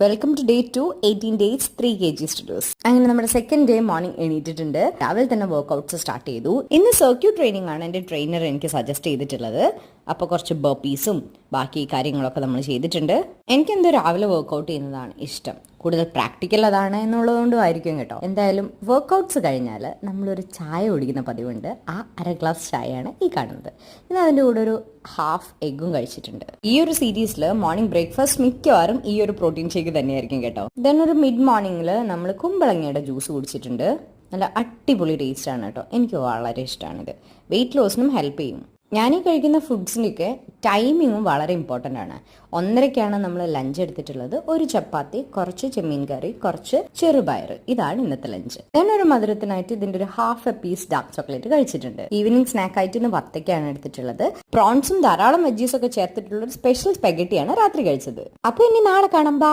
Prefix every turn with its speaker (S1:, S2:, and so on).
S1: Welcome to day 2 18 days 3 kg studios. അങ്ങനെ നമ്മുടെ second day morning എണീറ്റിട്ടുണ്ട്. രാവിലെ തന്നെ വർക്ക്ഔട്ട്സ് സ്റ്റാർട്ട് ചെയ്തു. ഇന്ന് സർക്യൂട്ട് ട്രെയിനിങ് ആണ് എൻ്റെ ട്രെയിനർ എനിക്ക് സജസ്റ്റ് ചെയ്തിട്ടുള്ളത്. അപ്പോൾ കുറച്ച് ബർപ്പീസും ബാക്കി കാര്യങ്ങളൊക്കെ നമ്മൾ ചെയ്തിട്ടുണ്ട്. എനിക്കെന്തോ രാവിലെ വർക്ക്ഔട്ട് ചെയ്യുന്നതാണ് ഇഷ്ടം. കൂടുതൽ പ്രാക്ടിക്കൽ അതാണ് എന്നുള്ളതുകൊണ്ടും ആയിരിക്കും കേട്ടോ. എന്തായാലും വർക്ക്ഔട്ട്സ് കഴിഞ്ഞാൽ നമ്മളൊരു ചായ കുടിക്കുന്ന പതിവുണ്ട്. ആ അര ഗ്ലാസ് ചായയാണ് ഈ കാണുന്നത്. ഇന്ന് അതിൻ്റെ കൂടെ ഒരു ഹാഫ് എഗ്ഗും കഴിച്ചിട്ടുണ്ട്. ഈ ഒരു സീരീസിൽ മോർണിംഗ് ബ്രേക്ക്ഫാസ്റ്റ് മിക്കവാറും ഈ ഒരു പ്രോട്ടീൻ ഷേക്ക് തന്നെയായിരിക്കും കേട്ടോ. ദെൻ ഒരു മിഡ് മോർണിംഗിൽ നമ്മൾ കുമ്പളങ്ങയുടെ ജ്യൂസ് കുടിച്ചിട്ടുണ്ട്. നല്ല അടിപൊളി ടേസ്റ്റ് ആണ് കേട്ടോ. എനിക്ക് വളരെ ഇഷ്ടമാണിത്. വെയിറ്റ് ലോസിനും ഹെൽപ്പ് ചെയ്യും. ഞാനീ കഴിക്കുന്ന ഫുഡ്സിൻ്റെയൊക്കെ ടൈമിങ്ങും വളരെ ഇമ്പോർട്ടൻ്റ് ആണ്. 1:30ക്കാണ് നമ്മൾ ലഞ്ച് എടുത്തിട്ടുള്ളത്. ഒരു ചപ്പാത്തി, കുറച്ച് ചെമ്മീൻ കറി, കുറച്ച് ചെറുപയർ. ഇതാണ് ഇന്നത്തെ ലഞ്ച്. ഞാനൊരു മധുരത്തിനായിട്ട് ഇതിൻ്റെ ഒരു half a piece dark chocolate കഴിച്ചിട്ടുണ്ട്. ഈവനിങ് സ്നാക്കായിട്ട് ഇന്ന് വത്തക്കയാണ് എടുത്തിട്ടുള്ളത്. പ്രോൺസും ധാരാളം വെജീസ് ഒക്കെ ചേർത്തിട്ടുള്ള ഒരു സ്പെഷ്യൽ സ്പെഗറ്റിയാണ് രാത്രി കഴിച്ചത്. അപ്പോൾ ഇനി നാളെ കാണാം.